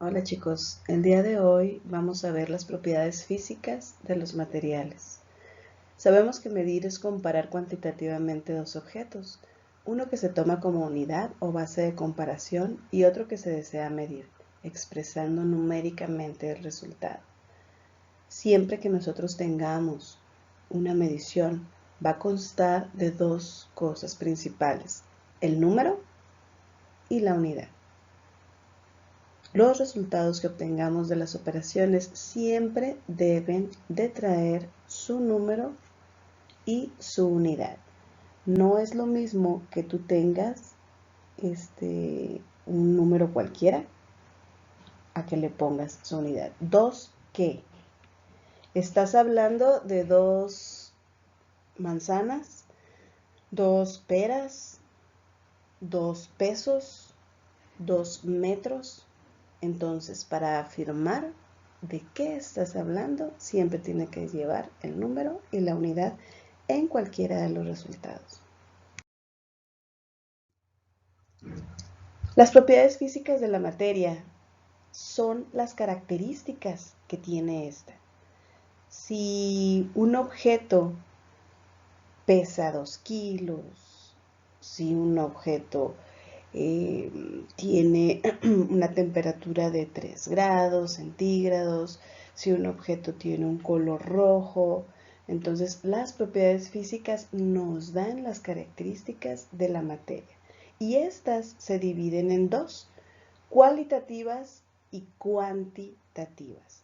Hola chicos, el día de hoy vamos a ver las propiedades físicas de los materiales. Sabemos que medir es comparar cuantitativamente dos objetos, uno que se toma como unidad o base de comparación y otro que se desea medir, expresando numéricamente el resultado. Siempre que nosotros tengamos una medición, va a constar de dos cosas principales, el número y la unidad. Los resultados que obtengamos de las operaciones siempre deben de traer su número y su unidad. No es lo mismo que tú tengas un número cualquiera a que le pongas su unidad. Dos, ¿qué? Estás hablando de dos manzanas, dos peras, dos pesos, 2 metros. Entonces, para afirmar de qué estás hablando, siempre tiene que llevar el número y la unidad en cualquiera de los resultados. Las propiedades físicas de la materia son las características que tiene esta. Si un objeto pesa 2 kilos, si un objeto tiene una temperatura de 3 grados centígrados, si un objeto tiene un color rojo. Entonces, las propiedades físicas nos dan las características de la materia. Y estas se dividen en dos, cualitativas y cuantitativas.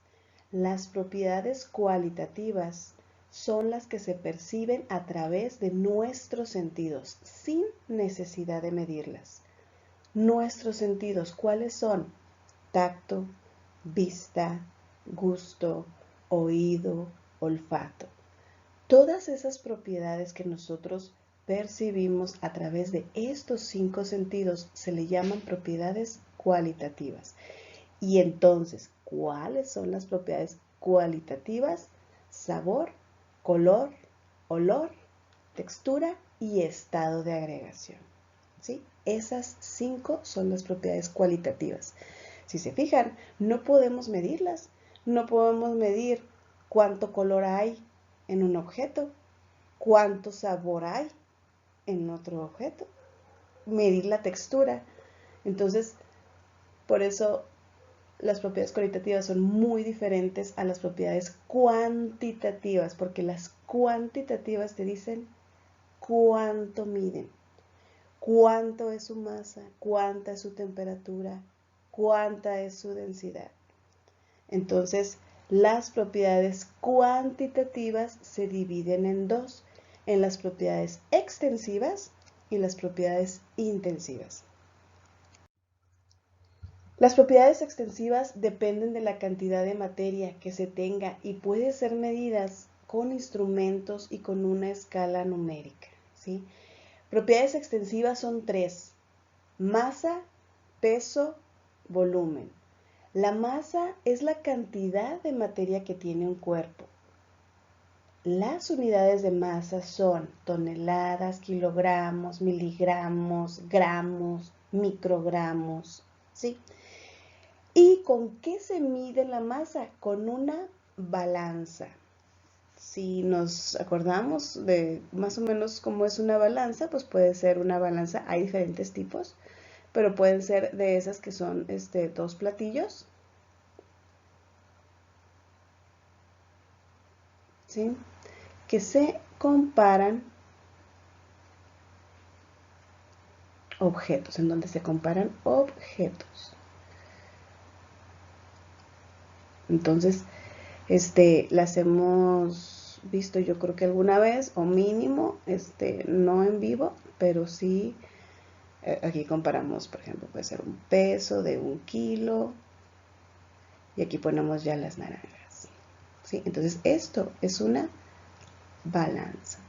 Las propiedades cualitativas son las que se perciben a través de nuestros sentidos, sin necesidad de medirlas. Nuestros sentidos, ¿cuáles son? Tacto, vista, gusto, oído, olfato. Todas esas propiedades que nosotros percibimos a través de estos 5 sentidos se le llaman propiedades cualitativas. Y entonces, ¿cuáles son las propiedades cualitativas? Sabor, color, olor, textura y estado de agregación. ¿Sí? Esas 5 son las propiedades cualitativas. Si se fijan, no podemos medirlas. No podemos medir cuánto color hay en un objeto, cuánto sabor hay en otro objeto, medir la textura. Entonces, por eso las propiedades cualitativas son muy diferentes a las propiedades cuantitativas, porque las cuantitativas te dicen cuánto miden, cuánto es su masa, cuánta es su temperatura, cuánta es su densidad. Entonces, las propiedades cuantitativas se dividen en dos, en las propiedades extensivas y las propiedades intensivas. Las propiedades extensivas dependen de la cantidad de materia que se tenga y pueden ser medidas con instrumentos y con una escala numérica, ¿sí? Propiedades extensivas son 3: masa, peso, volumen. La masa es la cantidad de materia que tiene un cuerpo. Las unidades de masa son toneladas, kilogramos, miligramos, gramos, microgramos, ¿sí? ¿Y con qué se mide la masa? Con una balanza. Si nos acordamos de más o menos cómo es una balanza, pues puede ser una balanza, hay diferentes tipos, pero pueden ser de esas que son dos platillos, ¿sí? Que se comparan objetos, en donde se comparan objetos. Entonces, las hemos visto yo creo que alguna vez, o mínimo, no en vivo, pero sí, aquí comparamos, por ejemplo, puede ser un peso de 1 kilo, y aquí ponemos ya las naranjas, ¿sí? Entonces, esto es una balanza.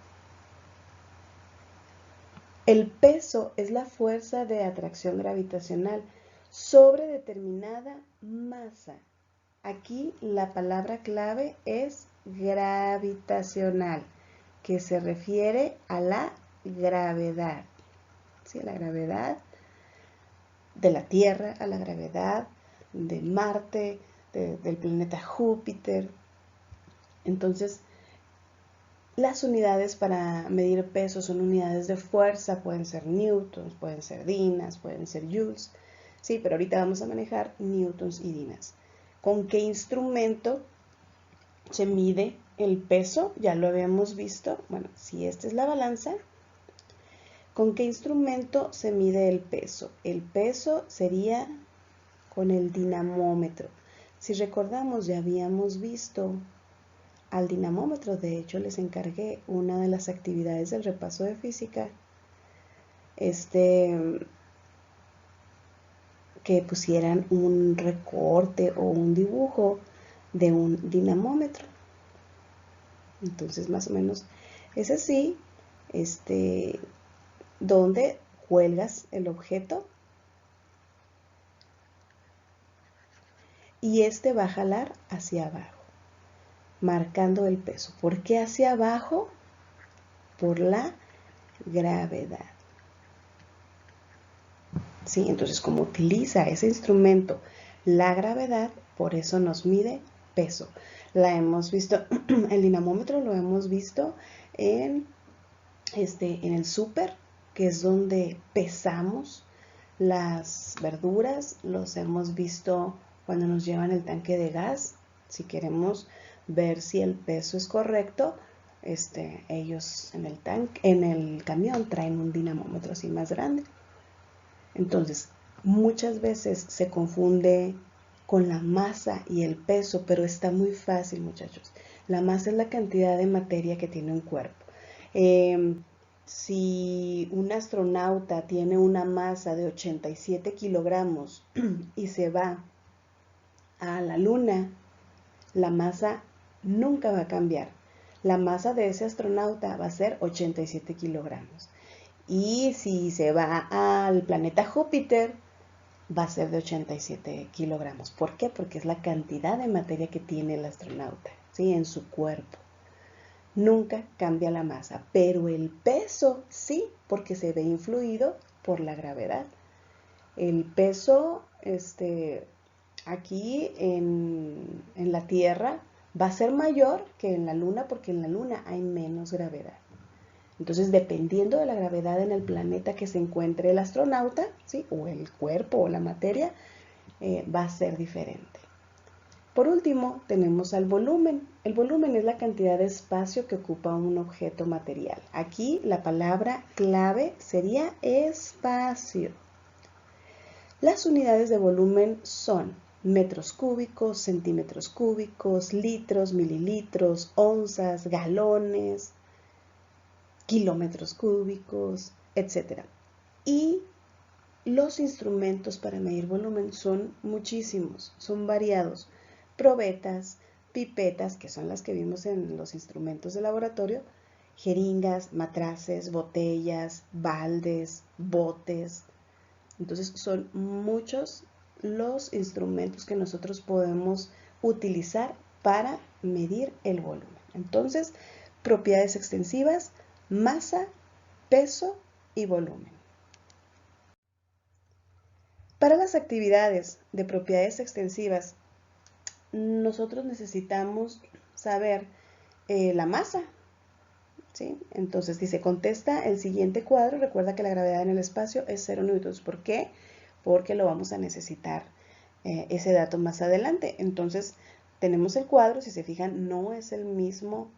El peso es la fuerza de atracción gravitacional sobre determinada masa. Aquí la palabra clave es gravitacional, que se refiere a la gravedad, ¿sí? A la gravedad de la Tierra, a la gravedad de Marte, del planeta Júpiter. Entonces, las unidades para medir peso son unidades de fuerza, pueden ser newtons, pueden ser dinas, pueden ser joules. Sí, pero ahorita vamos a manejar newtons y dinas. ¿Con qué instrumento se mide el peso? Ya lo habíamos visto. Bueno, si esta es la balanza, ¿con qué instrumento se mide el peso? El peso sería con el dinamómetro. Si recordamos, ya habíamos visto al dinamómetro. De hecho, les encargué una de las actividades del repaso de física, que pusieran un recorte o un dibujo de un dinamómetro. Entonces, más o menos es así, donde cuelgas el objeto y va a jalar hacia abajo, marcando el peso. ¿Por qué hacia abajo? Por la gravedad. ¿Sí? Entonces, como utiliza ese instrumento la gravedad, por eso nos mide peso. La hemos visto, el dinamómetro lo hemos visto en el súper, que es donde pesamos las verduras. Los hemos visto cuando nos llevan el tanque de gas. Si queremos ver si el peso es correcto, ellos en el camión traen un dinamómetro así más grande. Entonces, muchas veces se confunde con la masa y el peso, pero está muy fácil, muchachos. La masa es la cantidad de materia que tiene un cuerpo. Si un astronauta tiene una masa de 87 kilogramos y se va a la luna, la masa nunca va a cambiar. La masa de ese astronauta va a ser 87 kilogramos. Y si se va al planeta Júpiter, va a ser de 87 kilogramos. ¿Por qué? Porque es la cantidad de materia que tiene el astronauta, ¿sí? En su cuerpo. Nunca cambia la masa, pero el peso sí, porque se ve influido por la gravedad. El peso aquí en la Tierra va a ser mayor que en la Luna, porque en la Luna hay menos gravedad. Entonces, dependiendo de la gravedad en el planeta que se encuentre el astronauta, ¿sí? O el cuerpo o la materia, va a ser diferente. Por último, tenemos al volumen. El volumen es la cantidad de espacio que ocupa un objeto material. Aquí la palabra clave sería espacio. Las unidades de volumen son metros cúbicos, centímetros cúbicos, litros, mililitros, onzas, galones, kilómetros cúbicos, etc. Y los instrumentos para medir volumen son muchísimos, son variados. Probetas, pipetas, que son las que vimos en los instrumentos de laboratorio, jeringas, matraces, botellas, baldes, botes. Entonces son muchos los instrumentos que nosotros podemos utilizar para medir el volumen. Entonces, propiedades extensivas: masa, peso y volumen. Para las actividades de propiedades extensivas, nosotros necesitamos saber la masa, ¿sí? Entonces dice, contesta el siguiente cuadro. Recuerda que la gravedad en el espacio es 0 newtons. ¿Por qué? Porque lo vamos a necesitar ese dato más adelante. Entonces tenemos el cuadro. Si se fijan, no es el mismo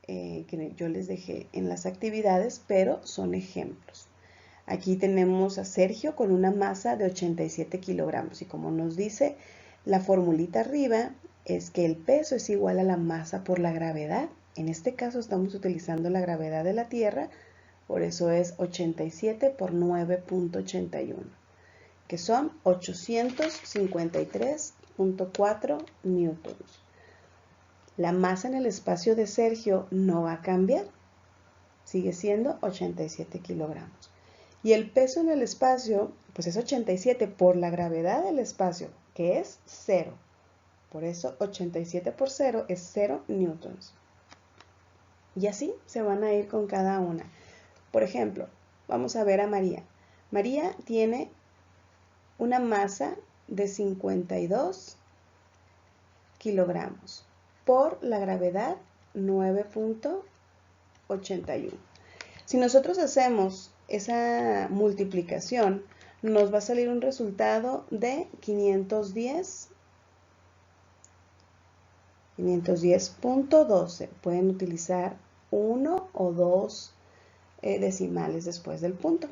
que yo les dejé en las actividades, pero son ejemplos. Aquí tenemos a Sergio con una masa de 87 kilogramos y como nos dice la formulita arriba, es que el peso es igual a la masa por la gravedad. En este caso estamos utilizando la gravedad de la Tierra, por eso es 87 por 9.81, que son 853.4 newtons. La masa en el espacio de Sergio no va a cambiar, sigue siendo 87 kilogramos. Y el peso en el espacio, pues es 87 por la gravedad del espacio, que es 0. Por eso 87 por 0 es 0 newtons. Y así se van a ir con cada una. Por ejemplo, vamos a ver a María. María tiene una masa de 52 kilogramos por la gravedad 9.81. Si nosotros hacemos esa multiplicación, nos va a salir un resultado de 510.12. Pueden utilizar 1 o 2 decimales después del punto.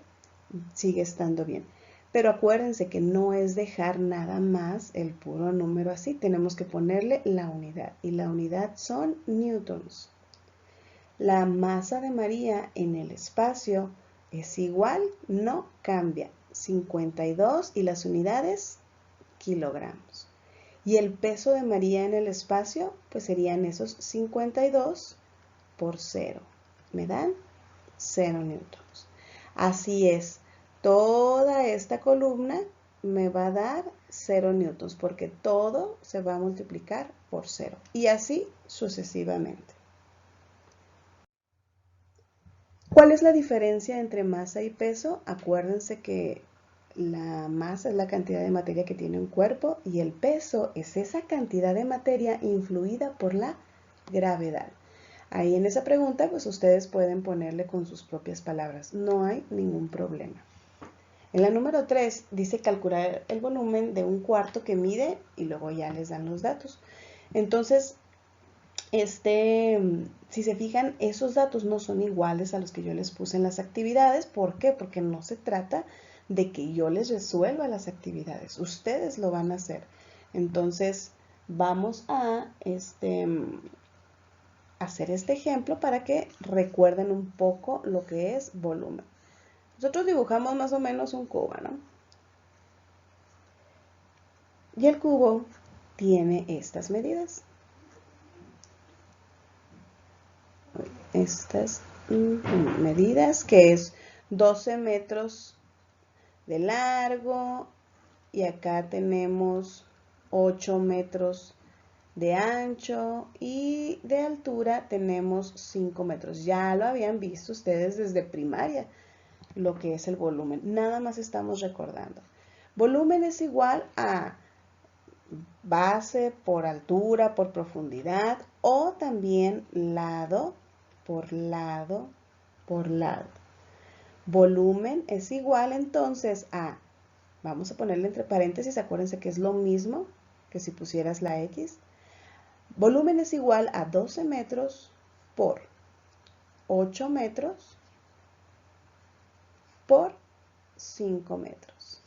Sigue estando bien. Pero acuérdense que no es dejar nada más el puro número así. Tenemos que ponerle la unidad. Y la unidad son newtons. La masa de María en el espacio es igual, no cambia. 52 y las unidades, kilogramos. Y el peso de María en el espacio, pues serían esos 52 por 0. ¿Me dan? 0 newtons. Así es, toda esta columna me va a dar 0 newtons porque todo se va a multiplicar por 0. Y así sucesivamente. ¿Cuál es la diferencia entre masa y peso? Acuérdense que la masa es la cantidad de materia que tiene un cuerpo y el peso es esa cantidad de materia influida por la gravedad. Ahí en esa pregunta, pues ustedes pueden ponerle con sus propias palabras. No hay ningún problema. En la número 3 dice calcular el volumen de un cuarto que mide y luego ya les dan los datos. Entonces, si se fijan, esos datos no son iguales a los que yo les puse en las actividades. ¿Por qué? Porque no se trata de que yo les resuelva las actividades. Ustedes lo van a hacer. Entonces, vamos a hacer este ejemplo para que recuerden un poco lo que es volumen. Nosotros dibujamos más o menos un cubo, ¿no? Y el cubo tiene estas medidas. Estas medidas, que es 12 metros de largo y acá tenemos 8 metros de ancho y de altura tenemos 5 metros. Ya lo habían visto ustedes desde primaria, lo que es el volumen. Nada más estamos recordando. Volumen es igual a base por altura, por profundidad o también lado por lado por lado. Volumen es igual entonces a, vamos a ponerle entre paréntesis, acuérdense que es lo mismo que si pusieras la X. Volumen es igual a 12 metros por 8 metros por 5 metros.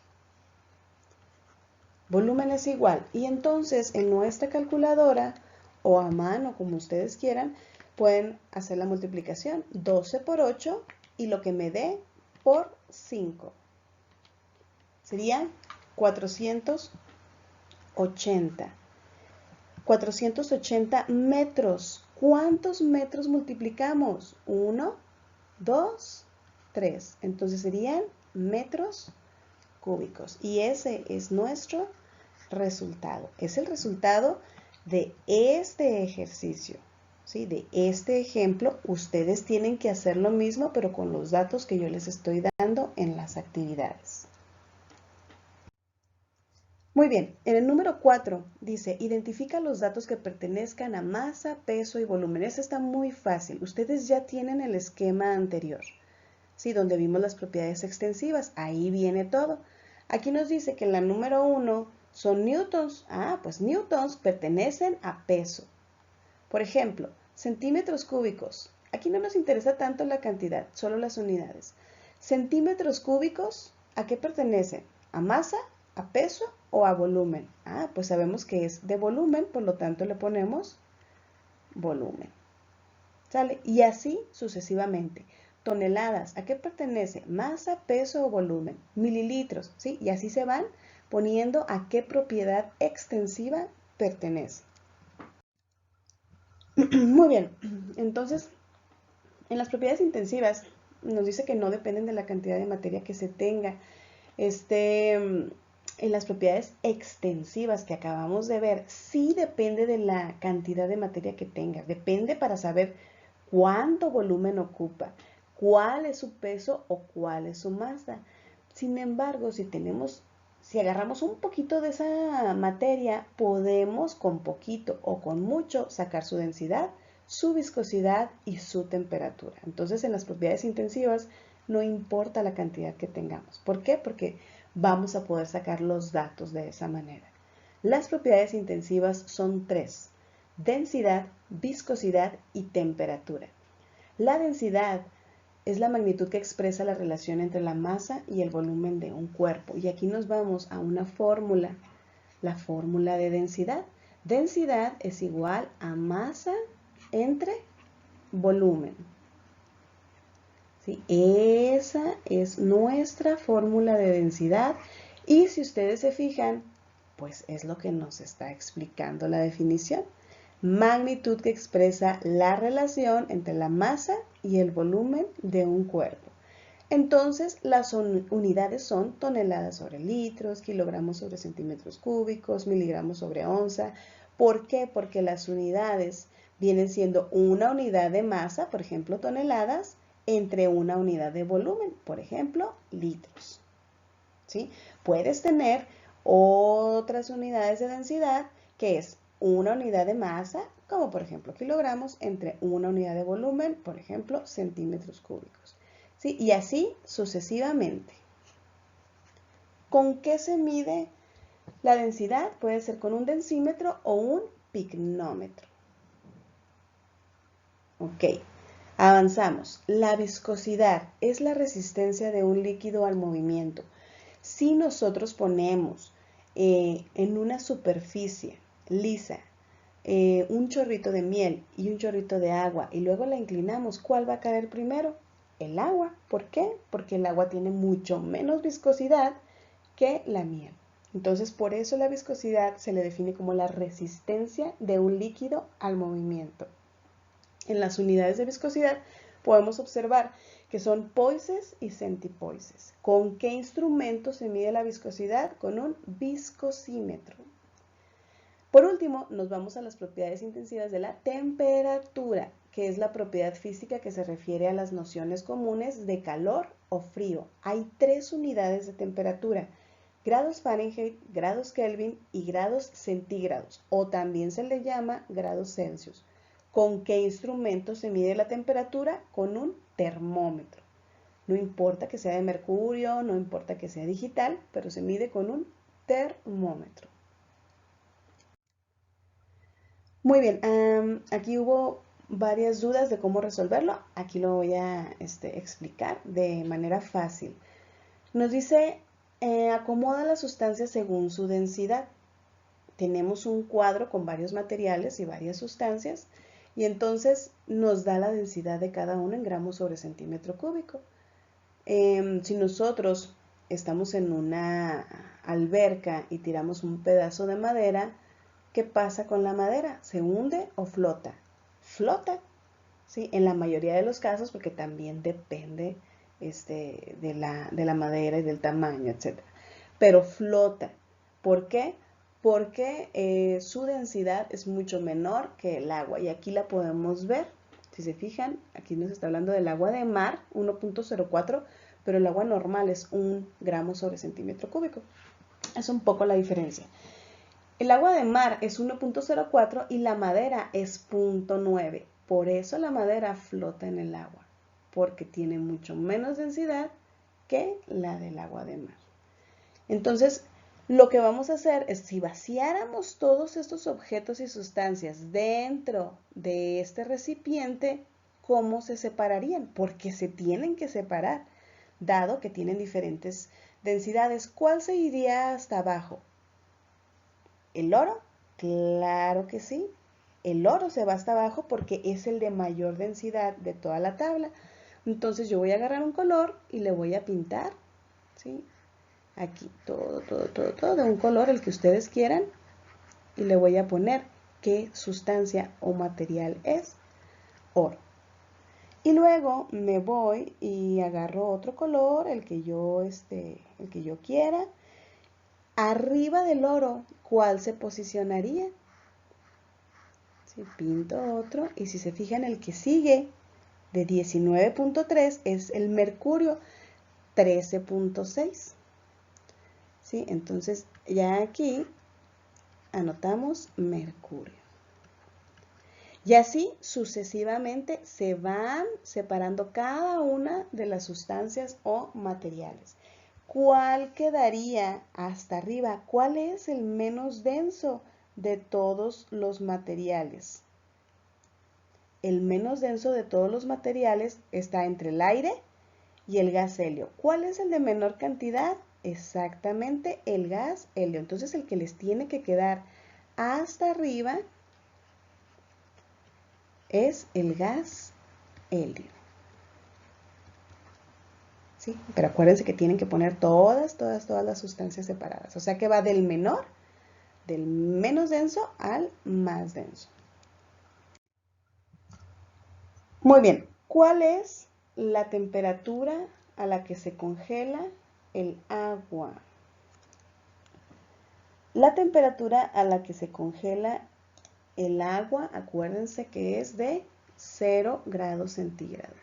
Volumen es igual. Y entonces en nuestra calculadora o a mano, como ustedes quieran, pueden hacer la multiplicación. 12 por 8 y lo que me dé por 5. Serían 480. 480 metros. ¿Cuántos metros multiplicamos? 1, 2, 3. Entonces serían metros cúbicos. Y ese es nuestro resultado. Es el resultado de este ejercicio, ¿sí? De este ejemplo. Ustedes tienen que hacer lo mismo, pero con los datos que yo les estoy dando en las actividades. Muy bien, en el número 4 dice, identifica los datos que pertenezcan a masa, peso y volumen. Eso está muy fácil. Ustedes ya tienen el esquema anterior, ¿sí? Donde vimos las propiedades extensivas. Ahí viene todo. Aquí nos dice que en la número 1 son newtons. Ah, pues newtons pertenecen a peso. Por ejemplo, centímetros cúbicos. Aquí no nos interesa tanto la cantidad, solo las unidades. Centímetros cúbicos, ¿a qué pertenecen? ¿A masa, a peso o a volumen? Ah, pues sabemos que es de volumen, por lo tanto le ponemos volumen. ¿Sale? Y así sucesivamente. Toneladas, ¿a qué pertenece? Masa, peso o volumen. Mililitros, ¿sí? Y así se van poniendo a qué propiedad extensiva pertenece. Muy bien, entonces en las propiedades intensivas nos dice que no dependen de la cantidad de materia que se tenga. En las propiedades extensivas que acabamos de ver, sí depende de la cantidad de materia que tenga. Depende para saber cuánto volumen ocupa, cuál es su peso o cuál es su masa. Sin embargo, si tenemos Si agarramos un poquito de esa materia, podemos con poquito o con mucho sacar su densidad, su viscosidad y su temperatura. Entonces, en las propiedades intensivas no importa la cantidad que tengamos. ¿Por qué? Porque vamos a poder sacar los datos de esa manera. Las propiedades intensivas son tres: densidad, viscosidad y temperatura. La densidad es la magnitud que expresa la relación entre la masa y el volumen de un cuerpo. Y aquí nos vamos a una fórmula, la fórmula de densidad. Densidad es igual a masa entre volumen. ¿Sí? Esa es nuestra fórmula de densidad. Y si ustedes se fijan, pues es lo que nos está explicando la definición. Magnitud que expresa la relación entre la masa y el volumen de un cuerpo. Entonces, las unidades son toneladas sobre litros, kilogramos sobre centímetros cúbicos, miligramos sobre onza. ¿Por qué? Porque las unidades vienen siendo una unidad de masa, por ejemplo, toneladas, entre una unidad de volumen, por ejemplo, litros. ¿Sí? Puedes tener otras unidades de densidad, que es una unidad de masa, como por ejemplo kilogramos, entre una unidad de volumen, por ejemplo, centímetros cúbicos. ¿Sí? Y así sucesivamente. ¿Con qué se mide la densidad? Puede ser con un densímetro o un picnómetro. Ok, avanzamos. La viscosidad es la resistencia de un líquido al movimiento. Si nosotros ponemos en una superficie lisa un chorrito de miel y un chorrito de agua y luego la inclinamos, ¿cuál va a caer primero? El agua. ¿Por qué? Porque el agua tiene mucho menos viscosidad que la miel. Entonces, por eso la viscosidad se le define como la resistencia de un líquido al movimiento. En las unidades de viscosidad podemos observar que son poises y centipoises. ¿Con qué instrumento se mide la viscosidad? Con un viscosímetro. Por último, nos vamos a las propiedades intensivas de la temperatura, que es la propiedad física que se refiere a las nociones comunes de calor o frío. Hay tres unidades de temperatura: grados Fahrenheit, grados Kelvin y grados centígrados, o también se le llama grados Celsius. ¿Con qué instrumento se mide la temperatura? Con un termómetro. No importa que sea de mercurio, no importa que sea digital, pero se mide con un termómetro. Muy bien, aquí hubo varias dudas de cómo resolverlo. Aquí lo voy a explicar de manera fácil. Nos dice, acomoda las sustancias según su densidad. Tenemos un cuadro con varios materiales y varias sustancias y entonces nos da la densidad de cada uno en gramos sobre centímetro cúbico. Si nosotros estamos en una alberca y tiramos un pedazo de madera, ¿qué pasa con la madera? ¿Se hunde o flota? Flota, ¿sí? En la mayoría de los casos, porque también depende de la madera y del tamaño, etc. Pero flota. ¿Por qué? Porque su densidad es mucho menor que el agua. Y aquí la podemos ver. Si se fijan, aquí nos está hablando del agua de mar, 1.04, pero el agua normal es 1 gramo sobre centímetro cúbico. Es un poco la diferencia. El agua de mar es 1.04 y la madera es 0.9. Por eso la madera flota en el agua, porque tiene mucho menos densidad que la del agua de mar. Entonces, lo que vamos a hacer es, si vaciáramos todos estos objetos y sustancias dentro de este recipiente, ¿cómo se separarían? Porque se tienen que separar, dado que tienen diferentes densidades. ¿Cuál se iría hasta abajo? ¿El oro? Claro que sí. El oro se va hasta abajo porque es el de mayor densidad de toda la tabla. Entonces yo voy a agarrar un color y le voy a pintar, ¿sí? Aquí todo de un color, el que ustedes quieran. Y le voy a poner qué sustancia o material es. Oro. Y luego me voy y agarro otro color, el que yo quiera. Arriba del oro, ¿cuál se posicionaría? Si pinto otro, y si se fijan, el que sigue de 19.3 es el mercurio, 13.6. ¿sí? Entonces ya aquí anotamos mercurio. Y así sucesivamente se van separando cada una de las sustancias o materiales. ¿Cuál quedaría hasta arriba? ¿Cuál es el menos denso de todos los materiales? El menos denso de todos los materiales está entre el aire y el gas helio. ¿Cuál es el de menor cantidad? Exactamente el gas helio. Entonces el que les tiene que quedar hasta arriba es el gas helio. ¿Sí? Pero acuérdense que tienen que poner todas las sustancias separadas. O sea que va del menos denso al más denso. Muy bien, ¿cuál es la temperatura a la que se congela el agua? La temperatura a la que se congela el agua, acuérdense que es de 0 grados centígrados.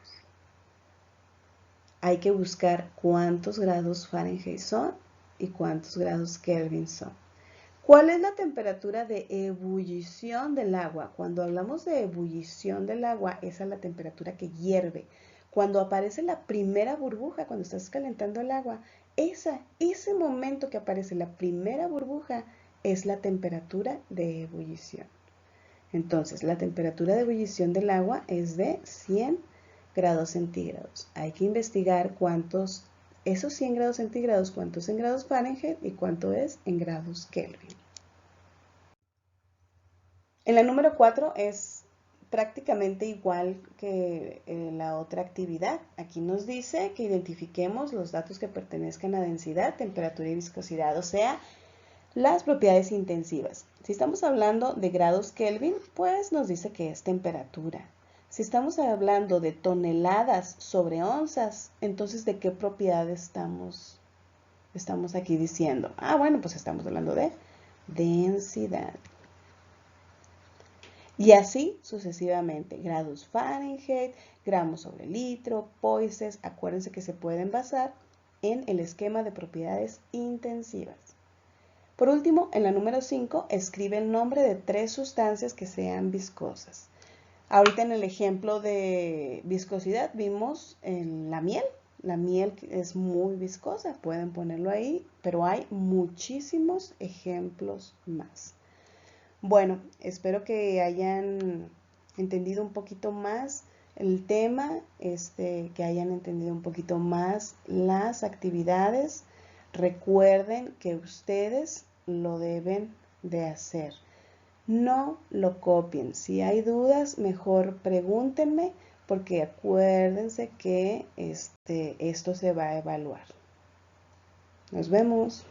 Hay que buscar cuántos grados Fahrenheit son y cuántos grados Kelvin son. ¿Cuál es la temperatura de ebullición del agua? Cuando hablamos de ebullición del agua, esa es la temperatura que hierve. Cuando aparece la primera burbuja, cuando estás calentando el agua, ese momento que aparece la primera burbuja es la temperatura de ebullición. Entonces, la temperatura de ebullición del agua es de 100 grados centígrados. Hay que investigar esos 100 grados centígrados, cuánto es en grados Fahrenheit y cuánto es en grados Kelvin. En la número 4 es prácticamente igual que la otra actividad. Aquí nos dice que identifiquemos los datos que pertenezcan a densidad, temperatura y viscosidad, o sea, las propiedades intensivas. Si estamos hablando de grados Kelvin, pues nos dice que es temperatura. Si estamos hablando de toneladas sobre onzas, entonces ¿de qué propiedad estamos aquí diciendo? Bueno, pues estamos hablando de densidad. Y así sucesivamente, grados Fahrenheit, gramos sobre litro, poises, acuérdense que se pueden basar en el esquema de propiedades intensivas. Por último, en la número 5, escribe el nombre de 3 sustancias que sean viscosas. Ahorita en el ejemplo de viscosidad vimos la miel. La miel es muy viscosa, pueden ponerlo ahí, pero hay muchísimos ejemplos más. Bueno, espero que hayan entendido un poquito más el tema, que hayan entendido un poquito más las actividades. Recuerden que ustedes lo deben de hacer. No lo copien. Si hay dudas, mejor pregúntenme, porque acuérdense que esto se va a evaluar. Nos vemos.